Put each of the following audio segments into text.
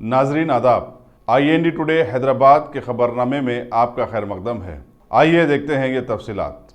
नाजरीन आदाब, IND today Hyderabad के खबरनामे में आपका खैर मकदम है। आइए देखते हैं ये तफसीलात।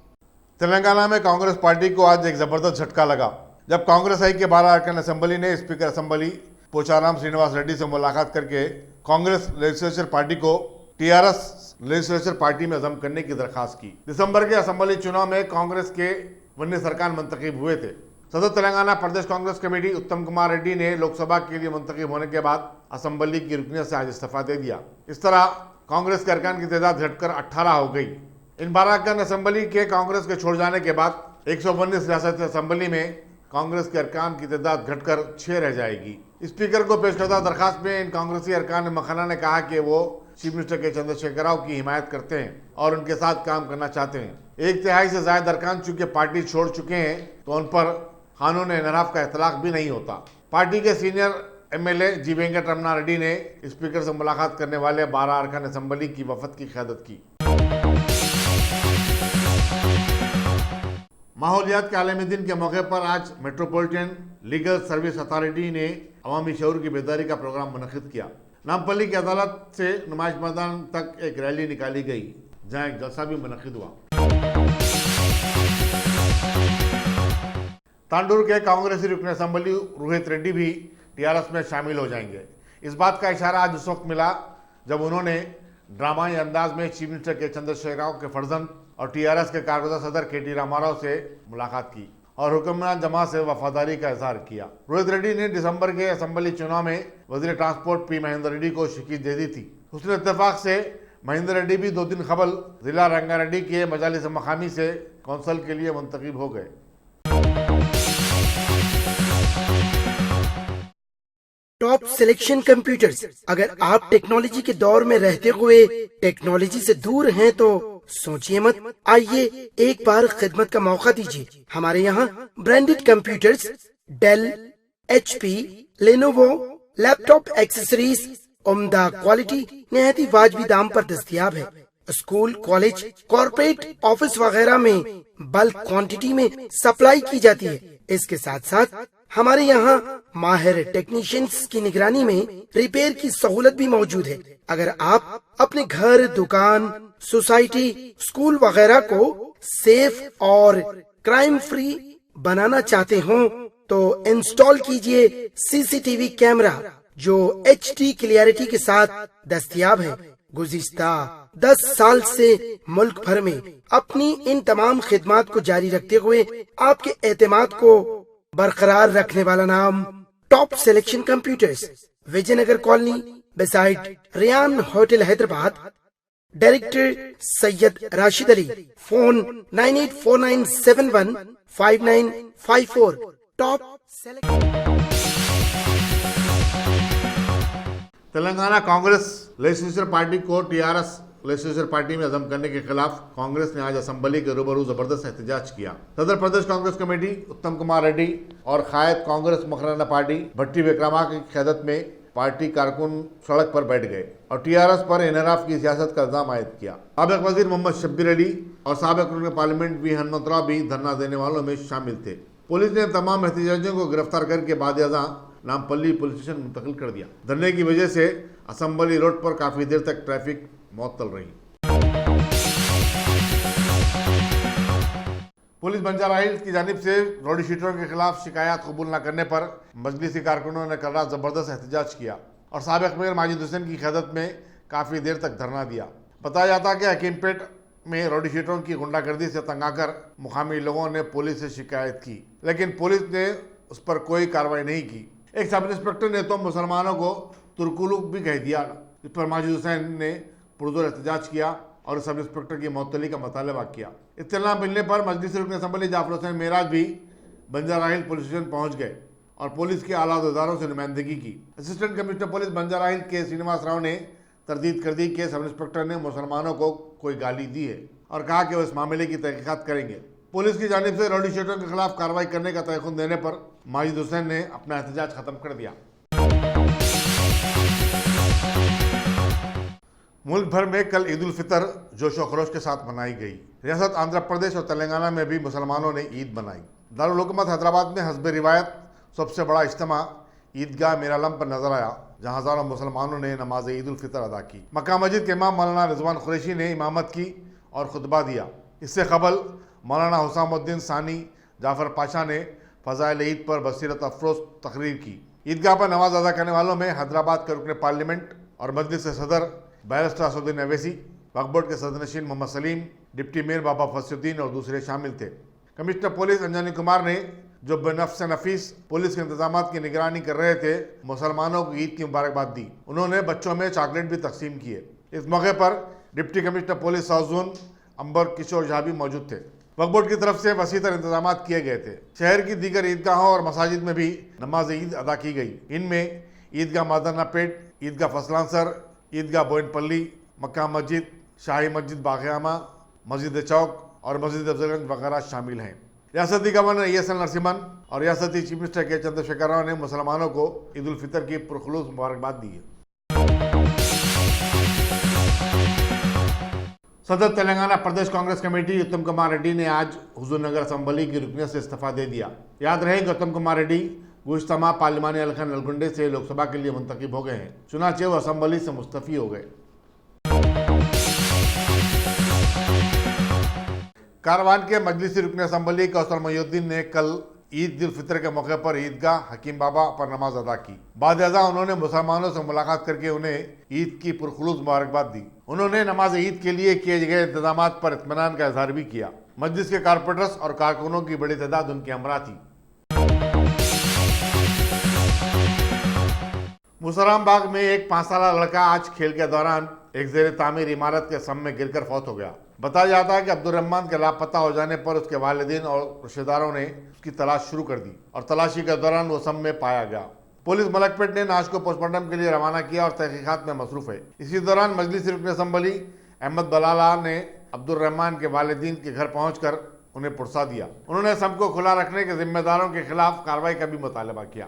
तेलंगाना में कांग्रेस पार्टी को आज एक जबरदस्त झटका लगा जब कांग्रेस आई के 12 अरकान असेंबली ने स्पीकर असेंबली पोचाराम श्रीनिवास रेड्डी से मुलाकात करके कांग्रेस लेजिस्लेचर पार्टी को TRS लेजिस्लेचर पार्टी में जम करने की दरखास्त की। दिसंबर के असेंबली चुनाव में कांग्रेस के वन्य सरकार मुंतखब हुए थे। सदर तेलंगाना प्रदेश कांग्रेस कमेटी उत्तम कुमार रेड्डी ने लोकसभा के लिए मुंतखब होने के बाद असेंबली की रुकनीत से आज इस्तीफा दे दिया। इस तरह कांग्रेस के अरकान की तादाद घटकर 18 हो गई। इन 12 अरकान असेंबली के कांग्रेस के छोड़ जाने के बाद 119 रियासती असेंबली में कांग्रेस के अरकान की तादाद घटकर 6 रह जाएगी। स्पीकर को पेश करदा दरखास्त में इन कांग्रेसी अरकान मखाना ने कहा कि वो चीफ मिनिस्टर के चंद्रशेखर राव की हिमायत करते हैं और उनके साथ काम करना चाहते हैं। 1/3 से ज्यादा अरकान चूंकि पार्टी छोड़ चुके हैं तो उन पर कानून इनराफ का इतलाक भी नहीं होता। पार्टी के सीनियर MLA जी वेंकट रमना रेड्डी ने स्पीकर से मुलाकात करने वाले 12 अरकान असेंबली की वफद की क़यादत की। माहौलियात के आलमी दिन के मौके पर आज मेट्रोपॉलिटन लीगल सर्विस अथॉरिटी ने अवामी शऊर की बेदारी का प्रोग्राम मुनक़िद किया। नामपल्ली की अदालत से नुमाइश मैदान तक एक रैली निकाली गई जहां एक जलसा भी मुनक़िद हुआ। तांडूर के कांग्रेसी रुकन असेंबली रोहित रेड्डी भी TRS में शामिल हो जाएंगे। इस बात का इशारा आज उस वक्त मिला जब उन्होंने ड्रामाई अंदाज में चीफ मिनिस्टर के चंद्रशेखर राव के फर्जंद और TRS के कारगुज़र सदर KT रामाराव से मुलाकात की और हुक्मरान जमा से वफादारी का इजहार किया। रोहित रेड्डी ने दिसंबर के असेंबली चुनाव में वजीर ट्रांसपोर्ट P महेंद्र रेड्डी को शिकस्त दे दी थी। उसने इत्तेफाक से महेंद्र रेड्डी भी 2 दिन कबल जिला रंगारेड्डी के मजालिस मकामी से कौंसल के लिए मुंतखब हो गए। Top selection computers. अगर आप टेक्नोलॉजी के दौर में रहते हुए टेक्नोलॉजी से दूर हैं तो सोचिए मत, आइए एक बार खिदमत का मौका दीजिए। हमारे यहाँ branded computers Dell, HP, Lenovo, laptop accessories उम्दा क्वालिटी निहायती वाजबी दाम पर दस्तयाब है। स्कूल, कॉलेज, कॉर्पोरेट, ऑफिस वगैरह में बल्क क्वांटिटी में सप्लाई की जाती है। इसके साथ साथ हमारे यहाँ माहिर टेक्नीशियंस की निगरानी में रिपेयर की सहूलत भी मौजूद है। अगर आप अपने घर, दुकान, सोसाइटी, स्कूल वगैरह को सेफ और क्राइम फ्री बनाना चाहते हो तो इंस्टॉल कीजिए CCTV कैमरा जो HD क्लियरिटी के साथ दस्तयाब है। गुज़िश्ता 10 साल से मुल्क भर में अपनी इन तमाम खिदमात को जारी रखते हुए आपके एतमाद को बरकरार रखने वाला नाम top selection computers, Vijayanagar colony beside Riyan hotel Hyderabad. Director Syed Rashid Ali. Phone 9849715954। Top Telangana Congress legislature party को TRS लेजिस्लेचर पार्टी में अज़म करने के खिलाफ कांग्रेस ने आज असेंबली के रूबरू जबरदस्त एहतजाज किया। सदर प्रदेश कांग्रेस कमेटी उत्तम कुमार रेड्डी और कायद कांग्रेस मखराना पार्टी भट्टी विक्रमा की क़यादत में पार्टी कारकुन सड़क पर बैठ गए और TRS पर इनराफ की सियासत का इल्जाम आयद किया। साबिक वजीर मोहम्मद शब्बीर अली और साबिक रुकन पार्लियामेंट V हनुमंतराव भी धरना देने वालों में शामिल थे। पुलिस ने तमाम एहतजाजियों को गिरफ्तार करके बाद नामपल्ली पुलिस स्टेशन मुंतकिल कर दिया। धरने की वजह से असेंबली रोड पर काफी देर तक ट्रैफिक मुअत्तल रही। पुलिस बंजारा हिल्स की जानिब से रौडी शीटरों के खिलाफ शिकायत कबूल न करने पर मजलिसी कारकुनों ने कल रात जबरदस्त एहतजाज किया और साबिक मेयर माजिद हुसैन की क़यादत में काफी देर तक धरना दिया। बताया जाता कि हकीमपेट में रौडी शीटरों की गुंडागर्दी से तंग आकर मुकामी लोगों ने पुलिस से शिकायत की, लेकिन पुलिस ने उस पर कोई कार्रवाई नहीं की। एक सब इंस्पेक्टर ने तो मुसलमानों को तुर्कुलुक भी कह दिया। इस पर माजिद हुसैन ने पुरजोर एहतजाज किया और सब इंस्पेक्टर की मअतली का मुतालबा किया। इत्तला मिलने पर मजलिस रुकन असेंबली जाफर हुसैन मेराज भी बंजारा हिल पुलिस स्टेशन पहुंच गए और पुलिस के आला अहदेदारों से नुमाइंदगी की। असिस्टेंट कमिश्नर पुलिस बंजारा हिल के श्रीनिवास राव ने तरदीद कर दी कि सब इंस्पेक्टर ने मुसलमानों को कोई गाली दी है और कहा कि वो इस मामले की तहकीकात करेंगे। पुलिस की जानिब से रौडी शीटरों के खिलाफ कार्रवाई करने का तयक़ुन देने पर माजिद हुसैन ने अपना एहतजाज खत्म कर दिया। मुल्क भर में कल ईद उल फितर जोश व खरोश के साथ मनाई गई। रियासत आंध्र प्रदेश और तेलंगाना में भी मुसलमानों ने ईद मनाई। दारुल हुकूमत हैदराबाद में हस्ब रिवायत सबसे बड़ा इज्तिमा ईदगाह मीरालम पर नजर आया जहां हजारों मुसलमानों ने नमाज ईद उल फितर अदा की। मक्का मस्जिद के इमाम मौलाना रिजवान कुरैशी ने इमामत की और खुतबा दिया। इससे कबल मौलाना हुसामुद्दीन सानी जाफर पाशा ने फजाइल ईद पर बसीरत अफरोज तकरीर की। ईदगाह पर नमाज अदा करने वालों में हैदराबाद के रुकन पार्लियामेंट और मजलिस के सदर बैरिस्टर असदुद्दीन अवैसी, वक्फ बोर्ड के सदरनशीन मोहम्मद सलीम, डिप्टी मेयर बाबा फसलुद्दीन और दूसरे शामिल थे। कमिश्नर पुलिस अंजनी कुमार ने, जो बेनफ्स नफीस पुलिस के इंतजाम की निगरानी कर रहे थे, मुसलमानों को ईद की मुबारकबाद दी। उन्होंने बच्चों में चॉकलेट भी तकसीम किए। इस मौके पर deputy commissioner police south zone Amber Kishore Jha भी मौजूद थे। वक्फ बोर्ड की तरफ से वसीतर इंतजाम किए गए थे। शहर की दीगर ईदगाहों और मसाजिद में भी नमाज ईद अदा की गई। इनमें ईदगाह मादरनापेट, ईदगाह फसलांसर, ईदगाह बोइनपल्ली, मक्का मस्जिद, शाही मस्जिद बाग़ियामा, मस्जिद चौक और मस्जिद अफजलगंज वगैरह शामिल हैं। रियासती गवर्नर ESL नरसिम्हन और रियासती चीफ मिनिस्टर के चंद्रशेखर राव ने मुसलमानों को ईद उल फितर की पुरखुलूस मुबारकबाद दी है। सदर तेलंगाना प्रदेश कांग्रेस कमेटी उत्तम कुमार रेड्डी ने आज हुजूर नगर असम्बली की रुकनियत से इस्तीफा दे दिया। याद रहे कि उत्तम कुमार रेड्डी गुज़श्ता माह पार्लिमानी हल्का नलगुंडे से लोकसभा के लिए मुंतखब हो गए हैं। चुनांचे वो असम्बली से मुस्तफ़ी हो गए। कारवान के मजलिसी रुकन असम्बली कौसर मोहिउद्दीन ने कल ईद उल फितर के मौके पर ईदगाह हकीम बाबा पर नमाज अदा की। बाद अज़ा उन्होंने मुसलमानों से मुलाकात करके उन्हें ईद की पुरखुलूस मुबारकबाद दी। उन्होंने नमाज ईद के लिए किए गए इंतजाम पर इत्मीनान का इजहार भी किया। मजलिस के कारपोरेटर्स और कारकुनों की बड़ी तादाद उनके हमरा थी। मुसराम बाग में एक 5 साला लड़का आज खेल के दौरान एक ज़ेर तामीर इमारत के सम में गिरकर फौत हो गया। बताया जाता है कि अब्दुल रहमान के लापता हो जाने पर उसके वालिदैन और रिश्तेदारों ने उसकी तलाश शुरू कर दी और तलाशी के दौरान वो सम में पाया गया। पुलिस मलकपेट ने लाश को पोस्टमार्टम के लिए रवाना किया और तहकीकात में मसरूफ है। इसी दौरान मजलिसी रुकन असम्बली अहमद बलाला ने अब्दुल रहमान के वालिदैन के घर पहुंचकर उन्हें पुरसा दिया। उन्होंने सम को खुला रखने के जिम्मेदारों के खिलाफ कार्रवाई का भी मुतालबा किया।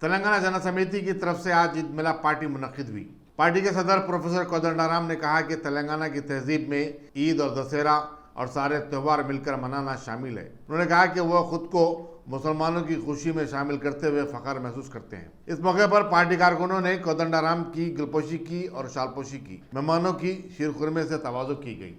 तेलंगाना जन समिति की तरफ से आज ईद मिलाद पार्टी मुनक्किद हुई। पार्टी के सदर प्रोफेसर कोदंडाराम ने कहा कि तेलंगाना की तहजीब में ईद और दशहरा और सारे त्यौहार मिलकर मनाना शामिल है। उन्होंने कहा कि वह खुद को मुसलमानों की खुशी में शामिल करते हुए फख्र महसूस करते हैं। इस मौके पर पार्टी कारकुनों ने कोदंडाराम की गलपोशी की और शालपोशी की। मेहमानों की शीरखुरमे से तवाज़ुह की गई।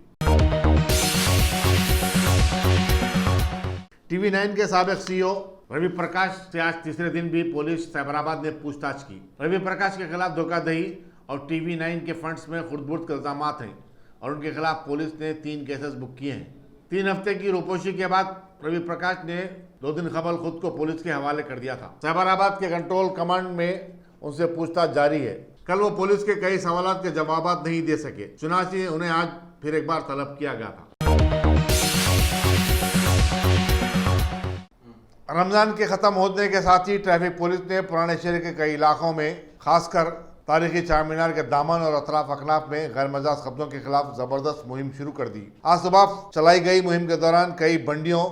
TV9 के साबिक CEO रवि प्रकाश से आज तीसरे दिन भी पुलिस साइबराबाद ने पूछताछ की। रवि प्रकाश के खिलाफ धोखाधड़ी और TV9 के फंड्स में खुर्द-बुर्द के इल्जाम हैं और उनके खिलाफ पुलिस ने 3 केसेस बुक किए हैं। 3 हफ्ते की रोपोशी के बाद रवि प्रकाश ने 2 दिन कबल खुद को पुलिस के हवाले कर दिया था। साइबराबाद के कंट्रोल कमांड में उनसे पूछताछ जारी है। कल वो पुलिस के कई सवालात के जवाब नहीं दे सके, चुनांचे उन्हें आज फिर एक बार तलब किया गया था। रमजान के ख़त्म होने के साथ ही ट्रैफिक पुलिस ने पुराने शहर के कई इलाकों में खासकर तारीखी चार मीनार के दामन और अतराफ अकनाफ में गैर मजाज कब्जों के खिलाफ जबरदस्त मुहिम शुरू कर दी। आज सुबह चलाई गई मुहिम के दौरान कई बंडियों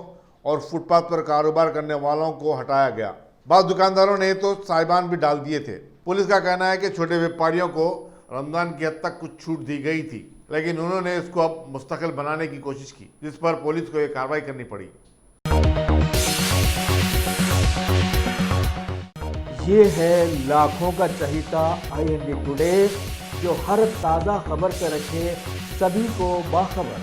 और फुटपाथ पर कारोबार करने वालों को हटाया गया। बाद दुकानदारों ने तो साहिबान भी डाल दिए थे। पुलिस का कहना है कि छोटे व्यापारियों को रमजान की हद तक कुछ छूट दी गई थी, लेकिन उन्होंने इसको अब मुस्तकिल बनाने की कोशिश की, जिस पर पुलिस को एक कार्रवाई करनी पड़ी। ये है लाखों का चहीता IND टुडे, जो हर ताज़ा खबर से रखे सभी को बाखबर।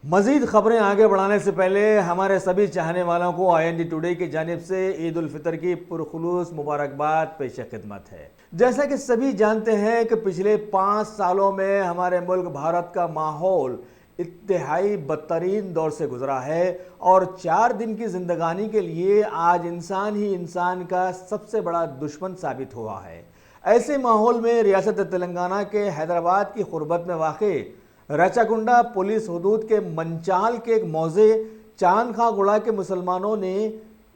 मज़ीद खबरें आगे बढ़ाने से पहले हमारे सभी चाहने वालों को IND टुडे की जानिब से ईद उल फितर की पुरखुलूस मुबारकबाद पेश खिदमत है। जैसा कि सभी जानते हैं कि पिछले 5 सालों में हमारे मुल्क भारत का माहौल इंतहाई बदतरीन दौर से गुजरा है और 4 दिन की जिंदगानी के लिए आज इंसान ही इंसान का सबसे बड़ा दुश्मन साबित हुआ है। ऐसे माहौल में रियासत तेलंगाना के हैदराबाद की खुरबत में वाक़े रचाकुंडा पुलिस हदूद के मंचाल के एक मौजे चांद खां गुड़ा के मुसलमानों ने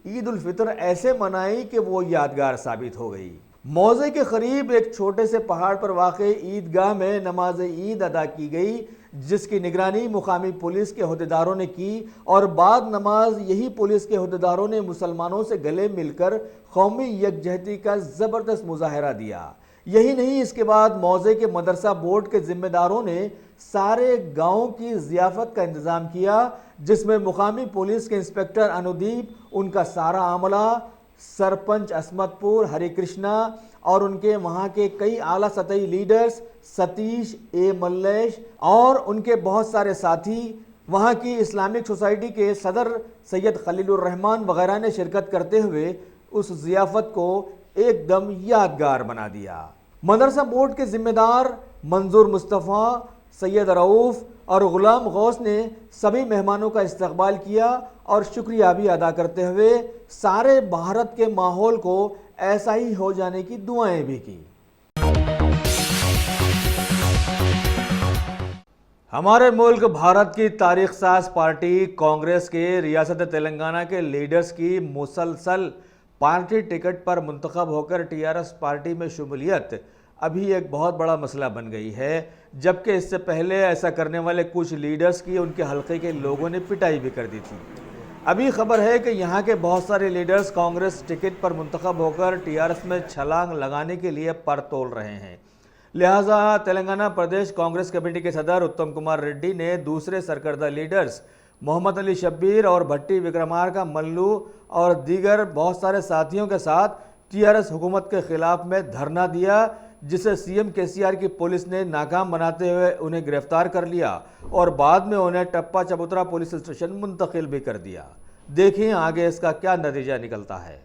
ईद उल फितर ऐसे मनाई कि वो यादगार साबित हो गई। मौजे के करीब एक छोटे से पहाड़ पर वाक़े ईदगाह में नमाज ईद अदा की गई, जिसकी निगरानी मुकामी पुलिस के अहदेदारों ने की और बाद नमाज यही पुलिस के अहदेदारों ने मुसलमानों से गले मिलकर कौमी यकजहती का ज़बरदस्त मुजाहरा दिया। یہی نہیں، اس کے بعد موضع کے مدرسہ بورڈ کے ذمہ داروں نے سارے گاؤں کی ضیافت کا انتظام کیا، جس میں مقامی پولیس کے انسپیکٹر انودیپ، ان کا سارا عملہ، سرپنچ عصمت پور ہری کرشنا اور ان کے وہاں کے کئی اعلیٰ سطحی لیڈرز، ستیش اے ملیش اور ان کے بہت سارے ساتھی، وہاں کی اسلامک سوسائٹی کے صدر سید خلیل الرحمان وغیرہ نے شرکت کرتے ہوئے اس ضیافت کو ایک دم یادگار بنا دیا۔ مدرسہ بورڈ کے ذمہ دار منظور مصطفیٰ، سید رؤوف اور غلام غوث نے سبھی مہمانوں کا استقبال کیا اور شکریہ بھی ادا کرتے ہوئے سارے بھارت کے ماحول کو ایسا ہی ہو جانے کی دعائیں بھی کی۔ ہمارے ملک بھارت کی تاریخ ساز پارٹی کانگریس کے ریاست تلنگانہ کے لیڈرز کی مسلسل پارٹی ٹکٹ پر منتخب ہو کر ٹی آر ایس پارٹی میں شمولیت ابھی ایک بہت بڑا مسئلہ بن گئی ہے، جبکہ اس سے پہلے ایسا کرنے والے کچھ لیڈرز کی ان کے حلقے کے لوگوں نے پٹائی بھی کر دی تھی۔ ابھی خبر ہے کہ یہاں کے بہت سارے لیڈرز کانگریس ٹکٹ پر منتخب ہو کر ٹی آر ایس میں چھلانگ لگانے کے لیے پر تول رہے ہیں، لہٰذا تلنگانہ پردیش کانگریس کمیٹی کے صدر اتم کمار ریڈی نے دوسرے سرکردہ لیڈرز محمد علی شبیر اور بھٹی وکرمارکا ملو اور دیگر بہت سارے ساتھیوں کے ساتھ ٹی آر ایس حکومت کے خلاف میں دھرنا دیا، جسے سی ایم KCR کی پولیس نے ناکام بناتے ہوئے انہیں گرفتار کر لیا اور بعد میں انہیں ٹپا چبوترا پولیس اسٹیشن منتقل بھی کر دیا۔ دیکھیں آگے اس کا کیا نتیجہ نکلتا ہے۔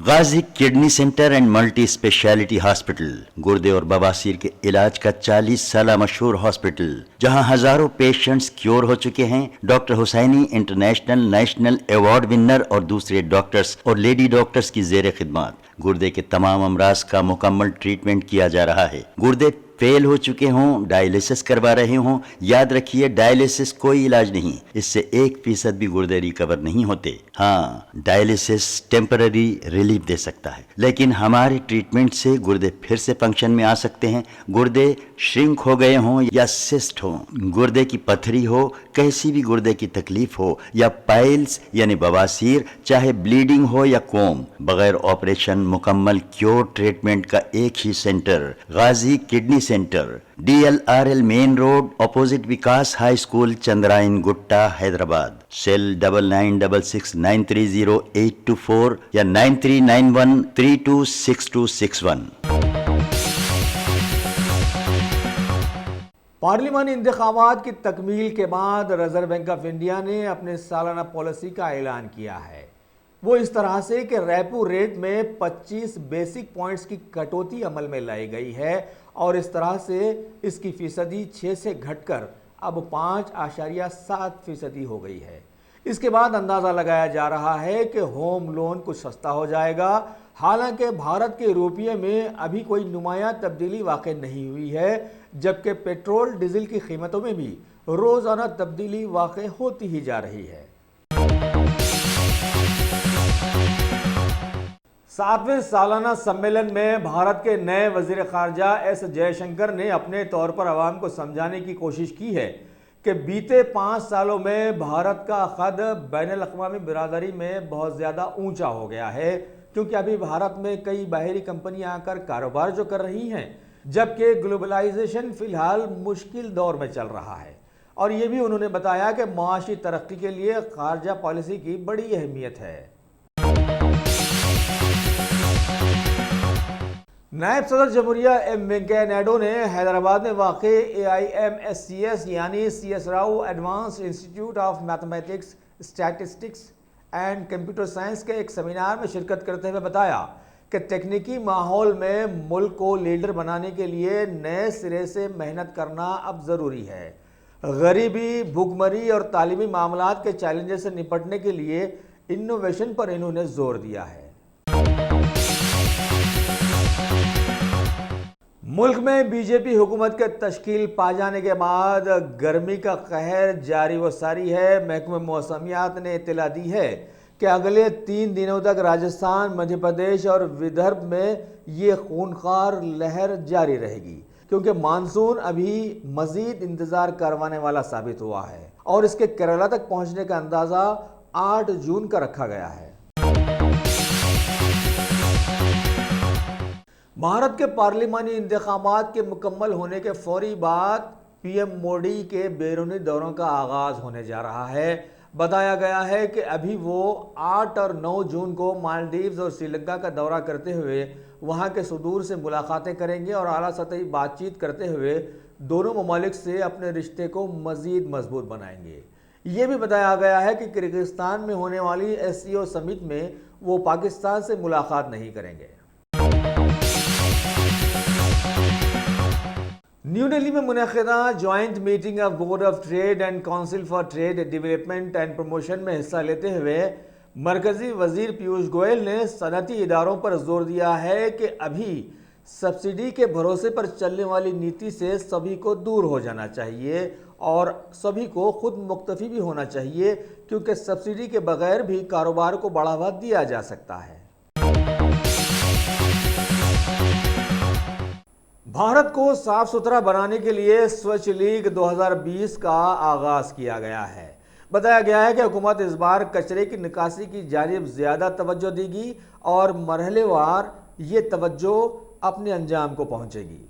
Ghazi kidney centre and multi speciality hospital گردے اور بواسیر کے علاج کا 40 سالہ مشہور ہاسپٹل، جہاں ہزاروں پیشنٹس کیور ہو چکے ہیں۔ ڈاکٹر حسینی انٹرنیشنل نیشنل ایوارڈ ونر اور دوسرے ڈاکٹرز اور لیڈی ڈاکٹرز کی زیر خدمات گردے کے تمام امراض کا مکمل ٹریٹمنٹ کیا جا رہا ہے۔ گردے فیل ہو چکے ہوں، ڈائلیسس کروا رہے ہوں، یاد رکھیے ڈائلیسس کوئی علاج نہیں، اس سے 1% بھی گردے ریکور نہیں ہوتے۔ ہاں، ڈائلیسس ٹیمپرری ریلیف دے سکتا ہے، لیکن ہمارے ٹریٹمنٹ سے گردے پھر سے فنکشن میں آ سکتے ہیں۔ گردے شرنک ہو گئے ہوں یا سسٹ ہوں، گردے کی پتھری ہو، کیسی بھی گردے کی تکلیف ہو، یا پائلز یعنی بواسیر، چاہے بلیڈنگ ہو یا کوم، بغیر آپریشن مکمل کیور ٹریٹمنٹ کا ایک ہی centre, Ghazi kidney centre, DLRL main road opposite Vikas high school, Chandrayangutta, Hyderabad. Cell 9966930824 یا 9391326261۔ پارلیمانی انتخابات کی تکمیل کے بعد ریزرو بینک آف انڈیا نے اپنے سالانہ پالیسی کا اعلان کیا ہے، وہ اس طرح سے کہ ریپو ریٹ میں 25 بیسک پوائنٹس کی کٹوتی عمل میں لائی گئی ہے اور اس طرح سے اس کی فیصدی 6 سے گھٹ کر اب 5.7% ہو گئی ہے۔ اس کے بعد اندازہ لگایا جا رہا ہے کہ ہوم لون کچھ سستا ہو جائے گا، حالانکہ بھارت کے روپیے میں ابھی کوئی نمایاں تبدیلی واقع نہیں ہوئی ہے، جبکہ پیٹرول ڈیزل کی قیمتوں میں بھی روزانہ تبدیلی واقع ہوتی ہی جا رہی ہے۔ 7ویں سالانہ سمیلن میں بھارت کے نئے وزیر خارجہ ایس جے شنکر نے اپنے طور پر عوام کو سمجھانے کی کوشش کی ہے کہ بیتے 5 سالوں میں بھارت کا قد بین الاقوامی برادری میں بہت زیادہ اونچا ہو گیا ہے، کیونکہ ابھی بھارت میں کئی باہری کمپنیاں آ کر کاروبار جو کر رہی ہیں، جبکہ گلوبلائزیشن فی الحال مشکل دور میں چل رہا ہے۔ اور یہ بھی انہوں نے بتایا کہ معاشی ترقی کے لیے خارجہ پالیسی کی بڑی اہمیت ہے۔ نائب صدر جمہوریہ ایم وینکیا نائیڈو نے حیدرآباد میں واقع AIMSCS یعنی CS Rao advanced institute of mathematics, statistics and computer science کے ایک سیمینار میں شرکت کرتے ہوئے بتایا کہ تکنیکی ماحول میں ملک کو لیڈر بنانے کے لیے نئے سرے سے محنت کرنا اب ضروری ہے۔ غریبی، بھوک مری اور تعلیمی معاملات کے چیلنجز سے نپٹنے کے لیے انوویشن پر انہوں نے زور دیا ہے۔ ملک میں بی جے پی حکومت کے تشکیل پا جانے کے بعد گرمی کا قہر جاری و ساری ہے۔ محکمہ موسمیات نے اطلاع دی ہے کہ اگلے 3 دنوں تک راجستھان، مدھیہ پردیش اور ودربھ میں یہ خونخوار لہر جاری رہے گی، کیونکہ مانسون ابھی مزید انتظار کروانے والا ثابت ہوا ہے اور اس کے کیرالہ تک پہنچنے کا اندازہ 8 جون کا رکھا گیا ہے۔ بھارت کے پارلیمانی انتخابات کے مکمل ہونے کے فوری بعد پی ایم مودی کے بیرونی دوروں کا آغاز ہونے جا رہا ہے۔ بتایا گیا ہے کہ ابھی وہ 8 اور 9 جون کو مالدیوز اور سری لنکا کا دورہ کرتے ہوئے وہاں کے صدور سے ملاقاتیں کریں گے اور اعلیٰ سطحی بات چیت کرتے ہوئے دونوں ممالک سے اپنے رشتے کو مزید مضبوط بنائیں گے۔ یہ بھی بتایا گیا ہے کہ کرغزستان میں ہونے والی SCO سمٹ میں وہ پاکستان سے ملاقات نہیں کریں گے۔ نیو دہلی میں منعقدہ joint meeting of board of trade and council for trade development and promotion میں حصہ لیتے ہوئے مرکزی وزیر پیوش گوئل نے صنعتی اداروں پر زور دیا ہے کہ ابھی سبسڈی کے بھروسے پر چلنے والی نیتی سے سبھی کو دور ہو جانا چاہیے اور سبھی کو خود مکتفی بھی ہونا چاہیے، کیونکہ سبسڈی کے بغیر بھی کاروبار کو بڑھاوا دیا جا سکتا ہے۔ بھارت کو صاف ستھرا بنانے کے لیے سوچھ لیگ 2020 کا آغاز کیا گیا ہے۔ بتایا گیا ہے کہ حکومت اس بار کچرے کی نکاسی کی جانب زیادہ توجہ دے گی اور مرحلے وار یہ توجہ اپنے انجام کو پہنچے گی۔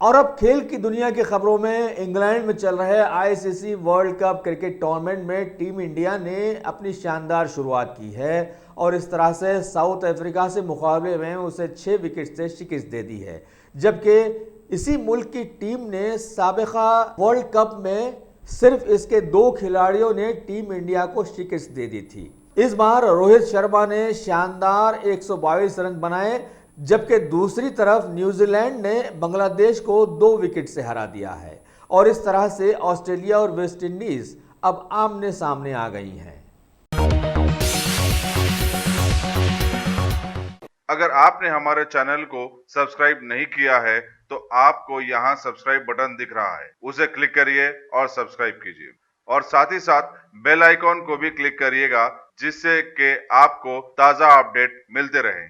اور اب کھیل کی دنیا کی خبروں میں، انگلینڈ میں چل رہے ICC world cup cricket tournament میں ٹیم انڈیا نے اپنی شاندار شروعات کی ہے اور اس طرح سے ساؤتھ افریقہ سے مقابلے میں اسے 6 وکٹ سے شکست دے دی ہے، جبکہ اسی ملک کی ٹیم نے سابقہ ورلڈ کپ میں صرف اس کے 2 کھلاڑیوں نے ٹیم انڈیا کو شکست دے دی تھی۔ اس بار روہت شرما نے شاندار 122 رن بنائے، جبکہ دوسری طرف نیوزی لینڈ نے بنگلہ دیش کو 2 وکٹ سے ہرا دیا ہے اور اس طرح سے آسٹریلیا اور ویسٹ انڈیز اب آمنے سامنے آ گئی ہیں۔ اگر آپ نے ہمارے چینل کو سبسکرائب نہیں کیا ہے تو آپ کو یہاں سبسکرائب بٹن دکھ رہا ہے، اسے کلک کریے اور سبسکرائب کیجیے، اور ساتھ ہی ساتھ بیل آئیکن کو بھی کلک کریے گا، جس سے کہ آپ کو تازہ اپڈیٹ ملتے رہیں۔